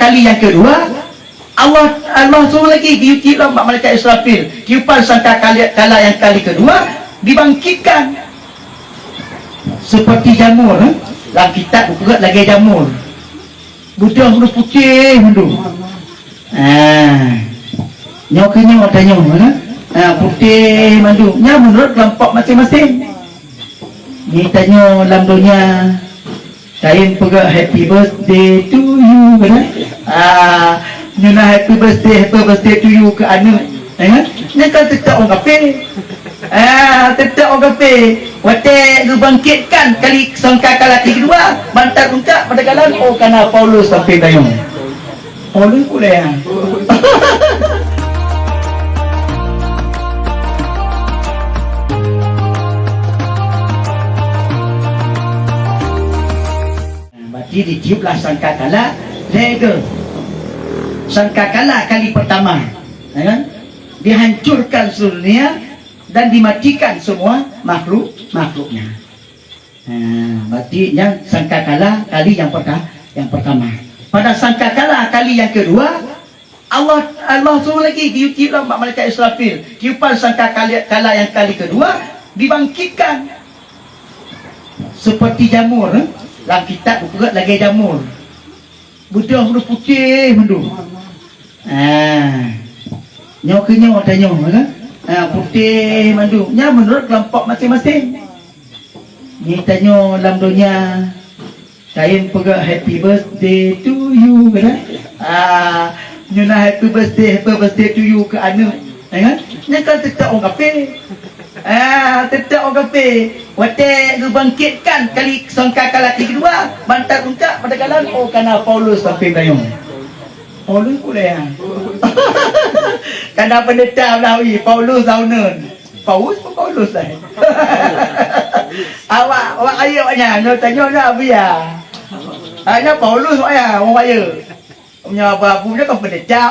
kali yang kedua, Allah suruh lagi tiup malaikat Israfil. Tiupan sangkakala yang kali kedua dibangkitkan seperti jamur. Dalam kitab buku lagi jamur. Budak sudah putih mundur. Nyoknya tanya putih mandu. Nya menurut kelompok masing-masing. Ni tanya dalam dunia kain pegak happy birthday to you kan? Nyuna happy birthday to you ke anu. Ni kan tetap orang kafe. Tetap orang kafe. Wate bangkitkan kali sangkakala kedua bantar puncak pada kalan karena Paulus sampai dayung. Paulus boleh ya. Berarti ditiuplah sangkakala lega. Sangkakala kali pertama, kan? Dihancurkan seluruh dunia dan dimatikan semua makhluknya. Berarti yang sangkakala kali yang pertama. Pada sangkakala kali yang kedua, Allah suruh lagi tiup malaikat Israfil. Tiupan sangkakala yang kali kedua dibangkitkan seperti jamur. Dalam kitab buku lagi jamur. Budak sudah putih mundur. Nyoknya tanya kan? Putih mandu. Nya menurut kelompok masing-masing. Ni tanya dalam dunia kain pegak happy birthday to you kan? Nyuna happy birthday to you ke anu. Kan? Ni kan tetap orang kafe. Tetap orang kafe. Wate bangkitkan kali sangkakala kedua bantar puncak pada kalan karena Paulus sampai dayung. Paulus boleh ya. Karena pendeta Melawi Paulus tahun Paulus dah. Awak ayahnya nak tanya nak apa ya? Hanya Paulus ya, orang kaya. Punya babu dia kan pendeta.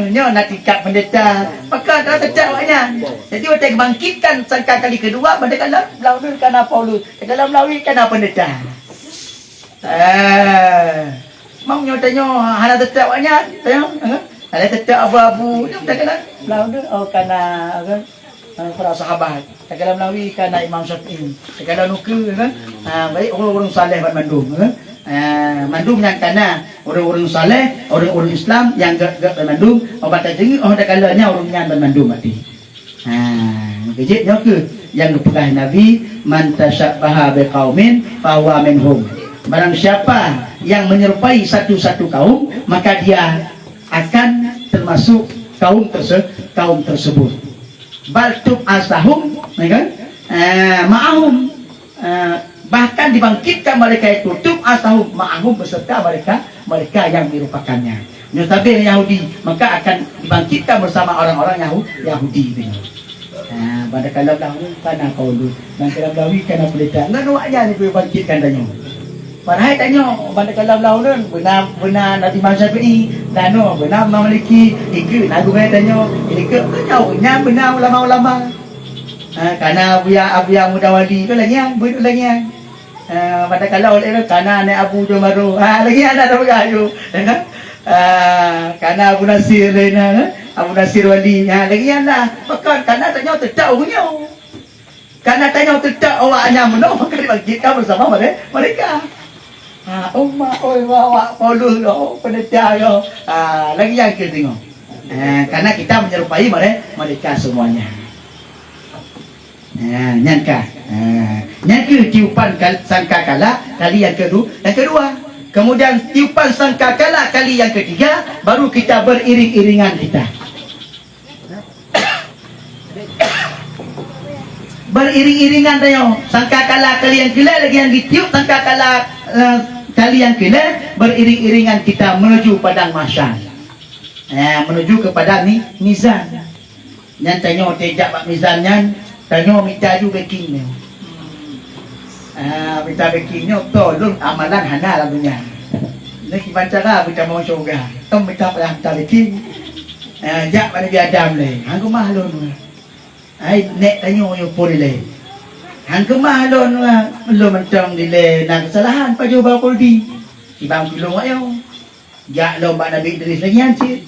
Nya nak tingkat pendeta. Maka dah tetap awaknya. Jadi waktu bangkitkan sangka kali kedua pada kalam Melawi karena Paulus. Kalam Melawi karena pendeta. Mau tanya hala tetap awaknya, tanya. Hala tetap abu-abu, dia kata Melawi karena para sahabat. Kalam Melawi karena Imam Syafi'i. Kalam nuka kan. Baik orang-orang saleh buat mandum kan. Mandum yang karena orang-orang saleh, orang-orang Islam yang gak mandum, obat tajeng dah kalanya orang yang mandum mati. Kejitnya ke yang dipegah Nabi man tasyabbaha biqaumin fa huwa minhum. Barang siapa yang menyerupai satu kaum, maka dia akan termasuk kaum tersebut. Baltub asahum, kan? Ma'ahum, bahkan dibangkitkan mereka itu tub asahum ma'ahum beserta mereka yang merupakannya. Tapi Yahudi maka akan dibangkitkan bersama orang-orang Yahudi. Pada kalam dahulu karena Paulus dan kalam Lawi karena pendeta. Lalu awaknya ni bangkitkan tanya. Padahal tanya pada kalam dahulu benar Nabi Imam Syafi'i dan benar Imam Maliki ikut lagu saya tanya ikut nya benar ulama-ulama. Karena Abu Mudawali tu lagi lagi pada kalau oleh karena anak Abu Jumaru lagi ada bergayu karena Abu Nasir Abu Nasir Wali lagi ada maka karena tanya tetap punya karena tanya tetap awaknya menang maka dibangkitkan bersama mereka. Awak Paulus pendeta lagi yang kita tengok karena kita menyerupai mereka semuanya. Nyangka tiupan sangkakala kali yang kedua. Kemudian tiupan sangkakala kali yang ketiga, baru kita beriring-iringan kita. Beriring-iringan tayo. Sangkakala kali yang kila lagi yang ditiup sangkakala kali yang kila beriring-iringan kita menuju padang mahsyar. Menuju kepada mizan. Yang tanya tejak pak mizannya, tanya minta ju baking ni. Minta bakingnya tolong amalan hana lagunya. Ni gimana cara kita mau syurga? Tom minta pada minta baking. Jak pada Nabi Adam le. Hang ke mahlun. Ai nek tanya yo pole. Hang ke mahlun lo mentang dile nak kesalahan paju ba poldi. Ibang kilo ayo. Jak lomba Nabi Idris lagi ancit.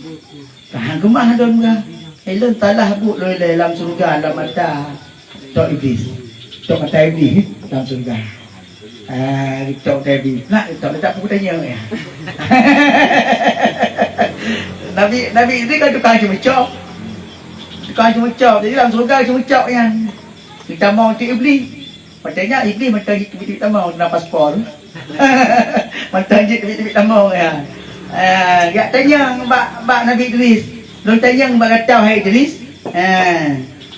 Tahan kemah don ka. Elon talah bu loi dalam surga dalam mata tok iblis. Tok mata iblis dalam surga. Tok iblis. Nak tok tak putanya ya. Nabi Idris kan tukang cuma-cop. Tukang cuma-cop. Jadi dalam surga cuma-cop yang kita mau tok iblis. Patutnya iblis mata kita mau nak paspor. Mata kita mau ya. Gak tanya bak Nabi Idris. Long tanya bak kata hai Idris.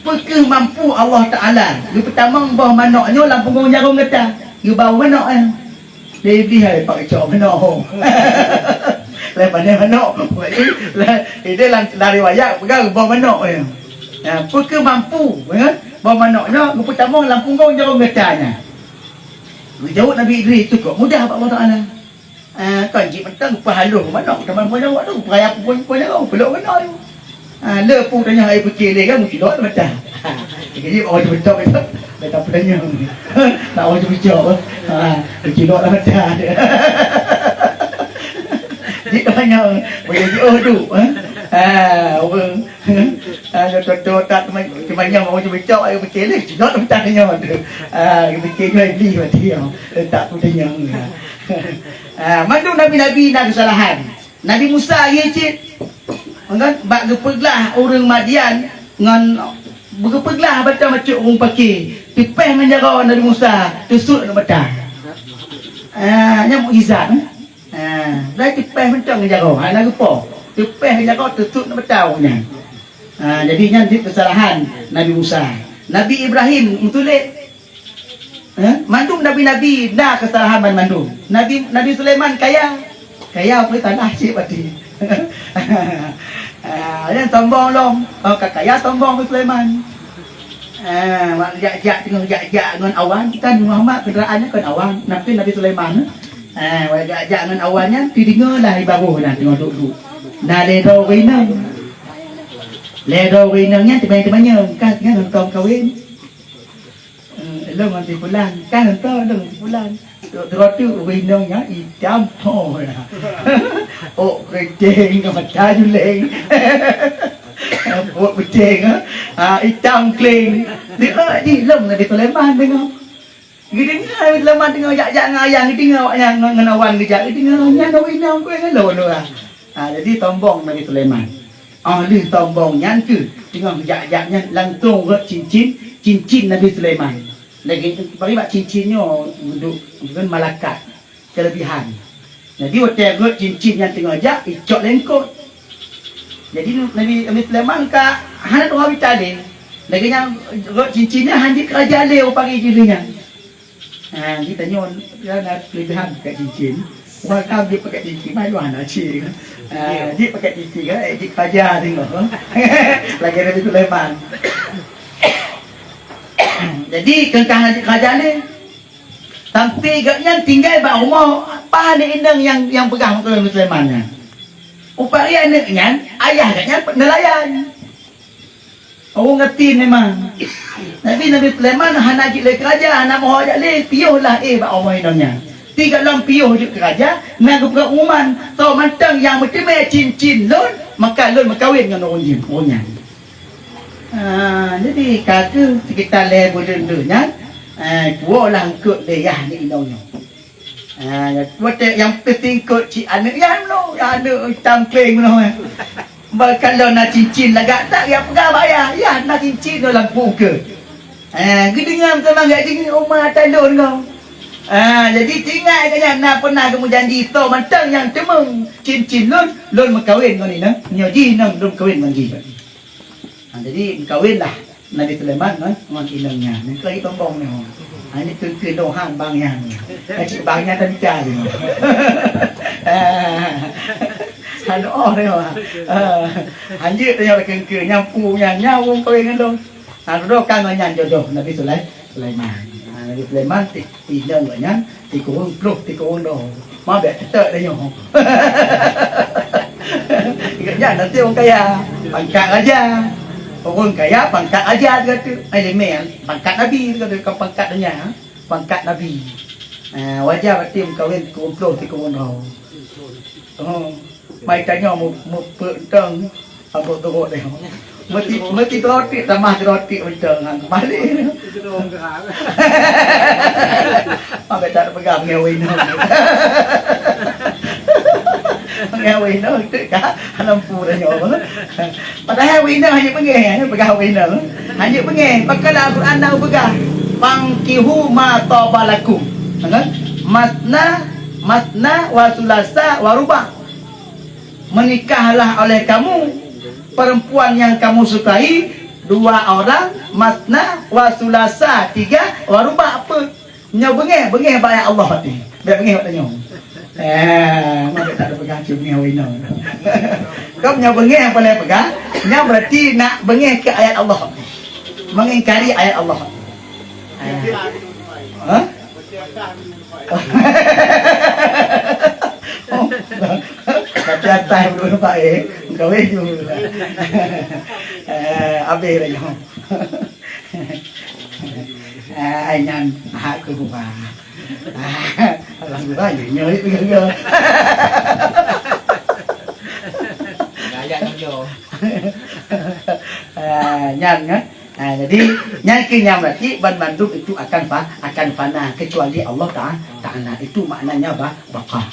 Apakah mampu Allah Taala? Dia pertama bawah manaknya lampung gong jarum kata. Dia bawah manak kan. Dia Iblis hai pak cok manak. Lepas dia manak. Dia lari wayak pegang bawah manak dia. Apakah mampu bawah manaknya? Dia pertama lampung gong jarum katanya. Dia jawab Nabi Idris tu kok mudah pak Allah Taala. Kan cik mentang pahalung mana teman-teman awak tu peraya pun kau peluk mana tu lepu tanya air putih dia kan mesti dok macam jadi orang tu betul betul tak tanya tak orang tu bicara mesti dok macam dia tanya boleh tu orang tu tak temannya orang tu bicara air putih dia dok macam tanya tu putih dia beli tak tanya mandu Nabi-Nabi nak kesalahan. Nabi Musa ya cik. Kan bak gepeglah orang Madian ngan bergepeglah baca macam orang pakai. Tipeh menjaga Nabi Musa tusuk nak baca. Nya mukjizat. Dah tipeh macam menjaga. Nak gepo. Tipeh menjaga tusuk nak baca nya. Jadinya kesalahan Nabi Musa. Nabi Ibrahim mutulik mandum Nabi-Nabi dah kesalahan mandum. Nabi Sulaiman kaya apa tanah cik pati. Yang tombong long. Kaya tombong Sulaiman. Jak tengok jak dengan awan kan Muhammad kenderaannya kan awan. Nabi Sulaiman. Jak dengan awannya didengarlah di bawah nah tengok duduk. Nah ledo winang. Ledo winangnya teman-temannya kan nonton kahwin. Long nanti bulan kan entah long bulan terus winongnya hitam oh oh kecing macam juleng buat kecing hitam kling dia di long nanti Sulaiman tengok gini Sulaiman tengok jak ngayang tengok yang ngenawan kejak tengok yang winong ko yang lo jadi tombong Nabi Sulaiman ahli tombongnya tu tengok jak-jaknya langsung ke cincin Nabi Sulaiman. Lagi bagi mak cincinnya untuk bukan malakat kelebihan. Jadi waktu got cincin yang tengah jak icok lengkot. Jadi Nabi Sulaiman ka hana tu habi tadi. Lagi yang got cincinnya hanya kerja leo pagi dirinya. Kita nyon dia ada kelebihan pakai cincin. Waktu dia pakai cincin mai luar nak cik. Dia pakai cincin kan dia kerja tengok. Lagi Nabi Sulaiman. Jadi kengkah kerajaan ni tapi gaknya tinggal bak rumah apa ni indang yang pegang ke Sulaiman. Upaya anaknya ayah gaknya nelayan. Orang ngerti memang. Nabi Sulaiman hana jik le kerajaan nak mau ajak le piuhlah bak rumah indangnya. Tiga lam piuh je kerajaan nak ke uman tau mantang yang mesti cincin lon maka lon berkahwin dengan orangnya. Jadi kata sekitar level dendanya dua lah kot leyah ni indahnya. Yang penting kot cik anak yang lo yang ada hitam kling lo. Kalau nak cincin lagak tak yang pegang bayar ya nak cincin lo lampu ke. Gedengam sama gak dengan rumah talun kau. Jadi tinggal kanya nak pernah kamu janji tau mantang yang temung cincin lon berkahwin kau ni nah. Nyoji nang lon kahwin manji. Jadi kahwinlah Nabi Sulaiman dengan indangnya. Ni kali tombong ni. Ini tu dohan bangnya. Cik bangnya tadi cari. Halo dia. Anjir tanya kengke nyampu nyawung kahwin dengan dong. Kan nyan jodoh Nabi Sulaiman. Nabi Sulaiman indang nya tikurung pluk tikurung do. Ma bet tetek dia nyo. Ingatnya nanti orang kaya pangkat aja. Orang kaya pangkat aja kata. Elemen pangkat Nabi kata pangkat dia. Pangkat Nabi. Wajah berarti kawin tikurung pluk tikurung do. Oh, mai tanya mau petang apa tu dia. Mesti roti tambah roti petang hang balik. Apa tak pegang ngewin. Ngewin nó tất cả anh phu dah nyawa. Padahal wina hanya pegang wina. Hanya pegang. Pakala Al-Quran dah pegang. Fangkihu ma tabalakum. Matna wa sulasa wa ruba'. Menikahlah oleh kamu perempuan yang kamu sukai 2 orang, matna wa sulasa 3 wa ruba' apa? Nya bengeh bayar Allah ni. Biar bengeh tanya. Mana tak ada pegang cium bengeh wina. Kau punya bengeh yang boleh pegang, nya berarti nak bengeh ke ayat Allah. Mengingkari ayat Allah. Hah? Kata atas belum nampak kau itu. Habis dah jom. Anh aku buka. Alhamdulillah nhớ bây giờ. Nyan kan? Jadi nyakinya berarti ban mandub itu akan fana kecuali Allah Ta'ala itu maknanya baqa.